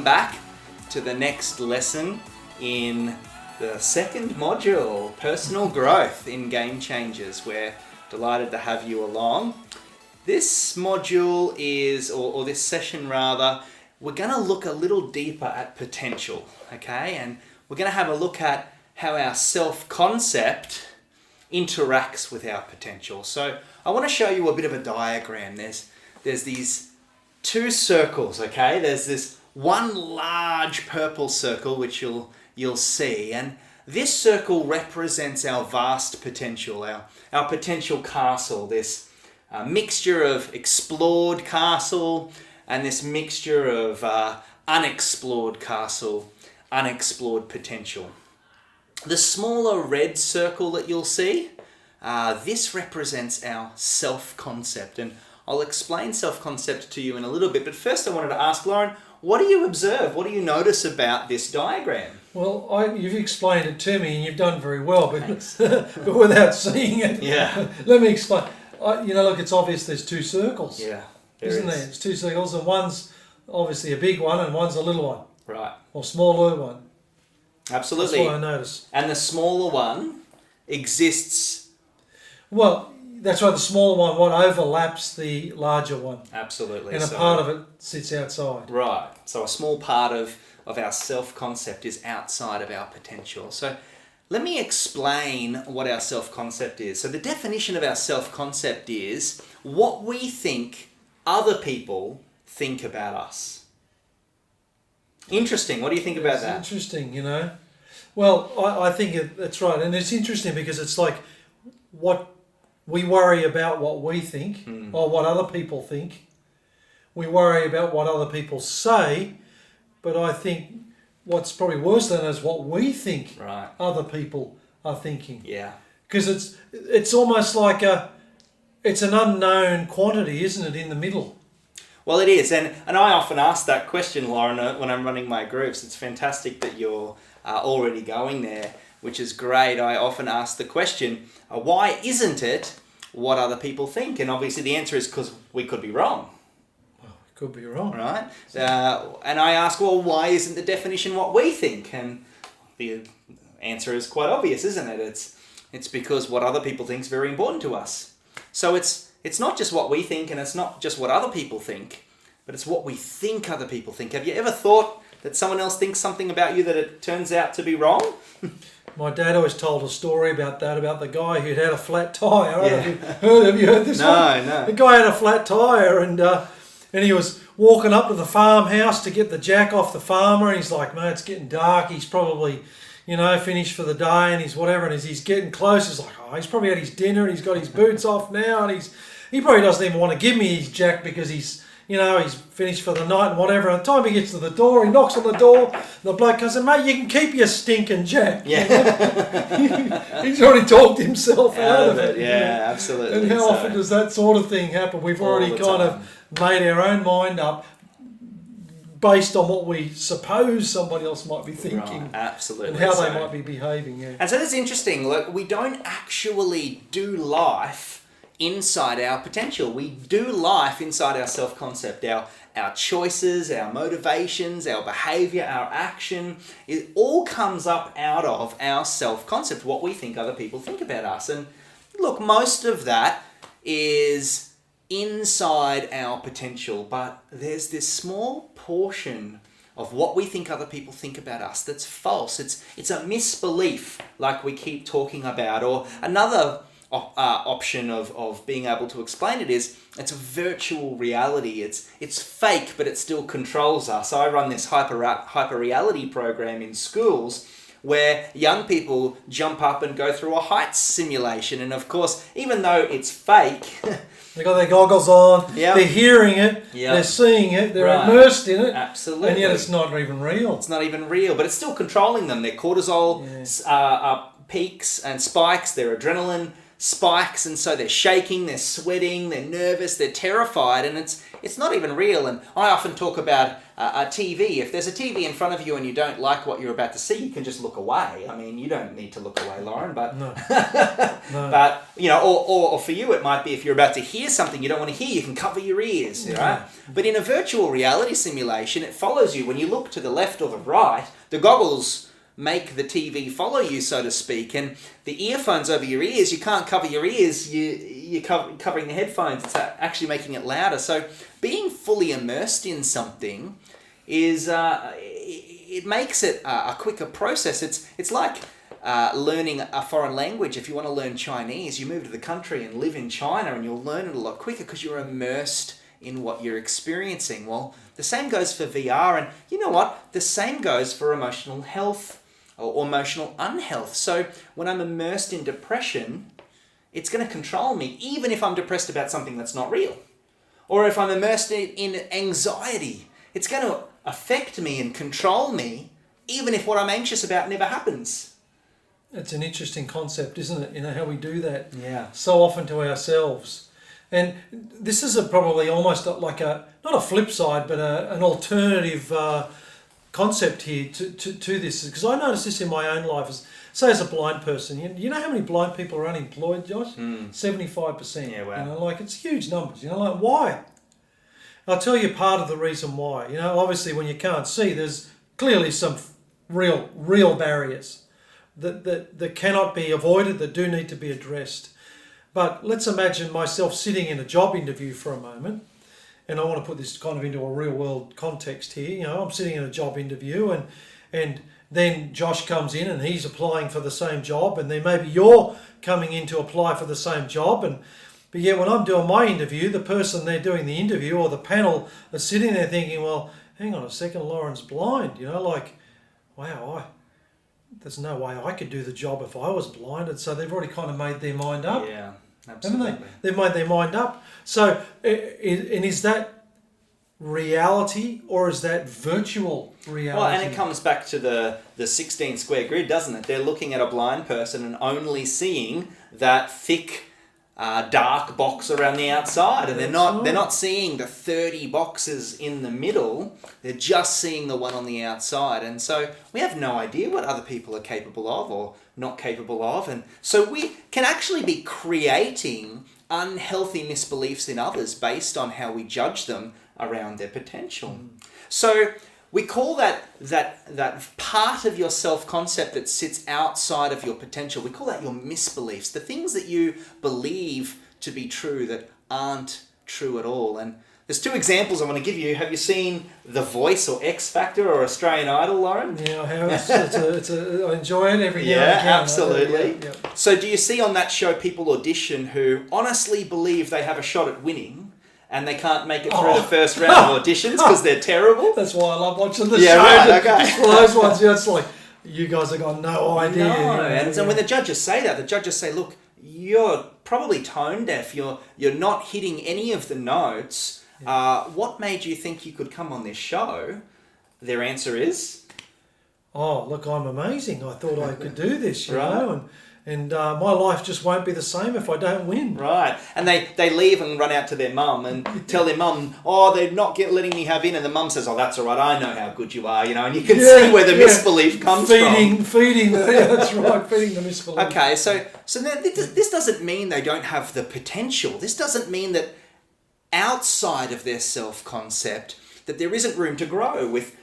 welcome back to the next lesson in the second module, Personal Growth in Game Changers. We're delighted to have you along. This module is, or this session rather, we're going to look a little deeper at potential, okay? And we're going to have a look at how our self-concept interacts with our potential. So I want to show you a bit of a diagram. There's these two circles, okay? There's this one large purple circle which you'll see, and this circle represents our vast potential, our potential castle, this mixture of explored castle and this mixture of unexplored castle, unexplored potential. The smaller red circle that you'll see, this represents our self-concept, and I'll explain self-concept to you in a little bit, but first I wanted to ask Lauren, what do you observe? What do you notice about this diagram? Well, you've explained it to me and you've done very well, but, but without seeing it, let me explain. Look, it's obvious there's two circles, isn't there? It's two circles, and one's obviously a big one and one's a little one. Right. Or smaller one. Absolutely. That's what I noticed. And the smaller one exists... Well, that's right, the smaller one, what overlaps the larger one. Absolutely. And a part of it sits outside. Right. So a small part of our self-concept is outside of our potential. So let me explain what our self-concept is. So the definition of our self-concept is what we think other people think about us. Interesting. What do you think about that? It's interesting, Well, I think that's right. And it's interesting because it's like what we worry about what we think or what other people think. We worry about what other people say, but I think what's probably worse than is what we think other people are thinking. Yeah. Because it's almost like it's an unknown quantity, isn't it, in the middle? Well, it is, and I often ask that question, Lauren, when I'm running my groups. It's fantastic that you're already going there, which is great. I often ask the question, why isn't it what other people think? And obviously the answer is because we could be wrong. Well, we could be wrong. Right? And I ask, well, why isn't the definition what we think? And the answer is quite obvious, isn't it? It's because what other people think is very important to us. So it's not just what we think, and it's not just what other people think, but it's what we think other people think. Have you ever thought that someone else thinks something about you that it turns out to be wrong? My dad always told a story about that, about the guy who'd had a flat tyre. Have you heard this one? No. The guy had a flat tyre and he was walking up to the farmhouse to get the jack off the farmer, and he's like, mate, it's getting dark. He's probably, finished for the day, and he's whatever, and as he's getting close, he's like, he's probably had his dinner and he's got his boots off now, and he probably doesn't even want to give me his jack because he's finished for the night and whatever. And the time he gets to the door, he knocks on the door, and the bloke goes, mate, you can keep your stinking jack. Yeah. He's already talked himself out of it. Yeah, absolutely. And how often does that sort of thing happen? We've already kind of made our own mind up based on what we suppose somebody else might be thinking. Right, absolutely. And how they might be behaving. Yeah. And so that's interesting. Look, we don't actually do life inside our potential. We do life inside our self-concept, our choices, our motivations, our behaviour, our action. It all comes up out of our self-concept, what we think other people think about us. And look, most of that is inside our potential, but there's this small portion of what we think other people think about us that's false. It's a misbelief, like we keep talking about, or another option of being able to explain it is it's a virtual reality. It's fake, but it still controls us. I run this hyper reality program in schools where young people jump up and go through a heights simulation, and of course, even though it's fake, they've got their goggles on, Yep. They're hearing it, Yep. They're seeing it, they're Right. immersed in it, Absolutely. and yet it's not even real. It's not even real, but it's still controlling them. Their cortisol peaks and spikes, their adrenaline spikes, and so they're shaking, they're sweating, they're nervous, they're terrified, and it's not even real. And I often talk about a TV. If there's a TV in front of you and you don't like what you're about to see, you can just look away. I mean, you don't need to look away, Lauren, but No. but you know, or for you, it might be if you're about to hear something you don't want to hear, you can cover your ears, right? But in a virtual reality simulation, it follows you when you look to the left or the right. The goggles make the TV follow you, so to speak, and the earphones over your ears, you can't cover your ears, you're covering the headphones, it's actually making it louder. So being fully immersed in something is, it makes it a quicker process. It's like learning a foreign language. If you want to learn Chinese, you move to the country and live in China and you'll learn it a lot quicker because you're immersed in what you're experiencing. Well, the same goes for VR, and you know what? The same goes for emotional health or emotional unhealth. So when I'm immersed in depression, it's going to control me, even if I'm depressed about something that's not real. Or if I'm immersed in anxiety, it's going to affect me and control me, even if what I'm anxious about never happens. It's an interesting concept, isn't it? You know, how we do that Yeah. so often to ourselves. And this is probably almost like not a flip side, but an alternative concept here to this. Because I noticed this in my own life. Say as a blind person, you know how many blind people are unemployed, Josh? 75%. Yeah, wow. You know, like it's huge numbers. You know, like why? I'll tell you part of the reason why. You know, obviously when you can't see, there's clearly some real barriers that cannot be avoided, that do need to be addressed. But let's imagine myself sitting in a job interview for a moment, and I want to put this kind of into a real world context here. You know, I'm sitting in a job interview, and then Josh comes in and he's applying for the same job, and then maybe you're coming in to apply for the same job, but yet when I'm doing my interview, the person they're doing the interview or the panel are sitting there thinking, well, hang on a second, Lauren's blind. You know, like, wow, there's no way I could do the job if I was blind. And so they've already kind of made their mind up. Yeah, absolutely. Haven't they? They've made their mind up. So, and is that reality or is that virtual reality? Well, and it comes back to the 16 square grid, doesn't it? They're looking at a blind person and only seeing that thick, dark box around the outside, and they're not seeing the 30 boxes in the middle. They're just seeing the one on the outside, and so we have no idea what other people are capable of or not capable of, and so we can actually be creating unhealthy misbeliefs in others based on how we judge them around their potential. So we call that part of your self-concept that sits outside of your potential, we call that your misbeliefs, the things that you believe to be true that aren't true at all. And there's two examples I want to give you. Have you seen The Voice or X Factor or Australian Idol, Lauren? Yeah, I have. I enjoy it every year. Yeah, absolutely. Yeah. So do you see on that show people audition who honestly believe they have a shot at winning, and they can't make it through the first round of auditions because they're terrible? That's why I love watching the Yeah, show. right, okay. Just for those ones, it's like, you guys have got no idea. No, and so when the judges say that, the judges say, look, you're probably tone deaf, you're not hitting any of the notes. What made you think you could come on this show? Their answer is, oh, look, I'm amazing. I thought I could do this, you Right. know, and my life just won't be the same if I don't win. right. And they leave and run out to their mum and tell their mum, oh, they're not letting me have in. And the mum says, oh, that's all right, I know how good you are, you know, and you can see where the misbelief comes from. Feeding, that's right, feeding the misbelief. Okay, so now this doesn't mean they don't have the potential. This doesn't mean that outside of their self-concept that there isn't room to grow with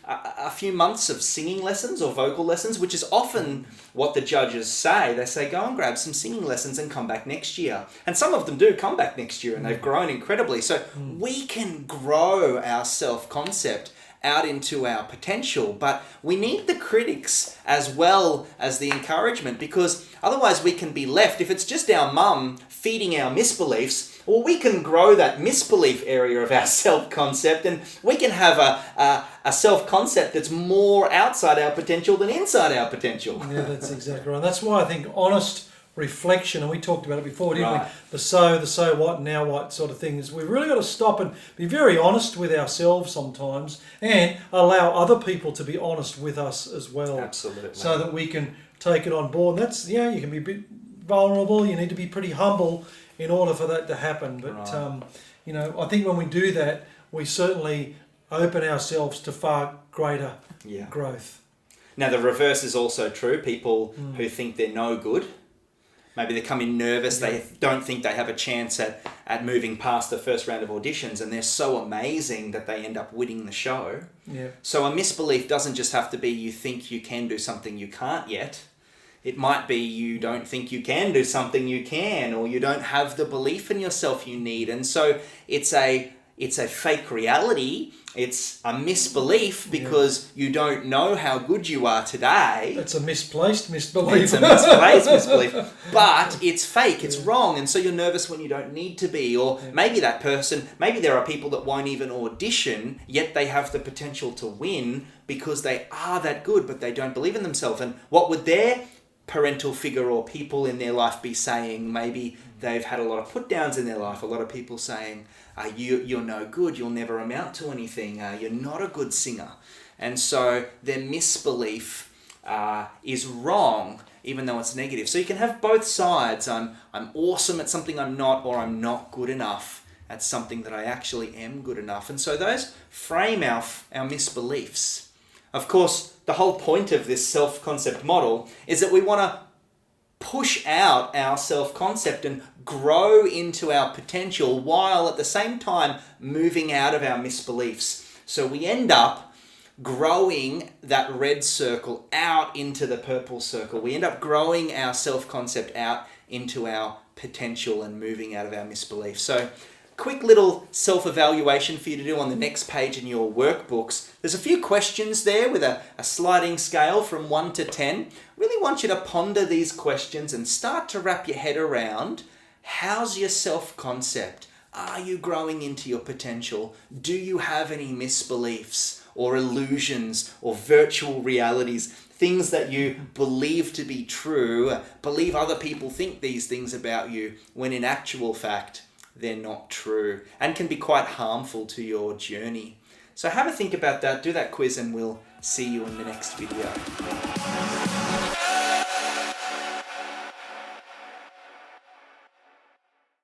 a few months of singing lessons or vocal lessons, which is often what the judges say. They say, go and grab some singing lessons and come back next year. And some of them do come back next year and they've grown incredibly. So we can grow our self-concept out into our potential, but we need the critics as well as the encouragement, because otherwise we can be left, if it's just our mum feeding our misbeliefs, well, we can grow that misbelief area of our self-concept, and we can have a self-concept that's more outside our potential than inside our potential. Yeah, that's exactly right. That's why I think honest reflection, and we talked about it before, didn't Right. we? The so what, now what sort of things. We've really got to stop and be very honest with ourselves sometimes, and allow other people to be honest with us as well. Absolutely. So that we can take it on board. That's, you can be a bit vulnerable. You need to be pretty humble in order for that to happen. But Right. you know, I think when we do that, we certainly open ourselves to far greater Yeah. growth. Now, the reverse is also true. People who think they're no good, maybe they come in nervous, they don't think they have a chance at moving past the first round of auditions, and they're so amazing that they end up winning the show. Yeah. So a misbelief doesn't just have to be you think you can do something you can't yet. It might be you don't think you can do something you can, or you don't have the belief in yourself you need. And so it's a fake reality. It's a misbelief because you don't know how good you are today. It's a misplaced misbelief. It's a misplaced misbelief, but it's fake, it's wrong, and so you're nervous when you don't need to be. Or maybe that person, maybe there are people that won't even audition, yet they have the potential to win because they are that good, but they don't believe in themselves. And what would their parental figure or people in their life be saying? Maybe they've had a lot of put downs in their life, a lot of people saying, you're no good, you'll never amount to anything, you're not a good singer. And so their misbelief is wrong, even though it's negative. So you can have both sides. I'm awesome at something I'm not, or I'm not good enough at something that I actually am good enough. And so those frame our misbeliefs. Of course, the whole point of this self-concept model is that we want to push out our self-concept and grow into our potential while at the same time moving out of our misbeliefs. So we end up growing that red circle out into the purple circle. We end up growing our self-concept out into our potential and moving out of our misbeliefs. So quick little self-evaluation for you to do on the next page in your workbooks. There's a few questions there with a sliding scale from 1 to 10. Really want you to ponder these questions and start to wrap your head around, how's your self-concept? Are you growing into your potential? Do you have any misbeliefs or illusions or virtual realities, things that you believe to be true, believe other people think these things about you, when in actual fact, they're not true and can be quite harmful to your journey. So have a think about that, do that quiz, and we'll see you in the next video.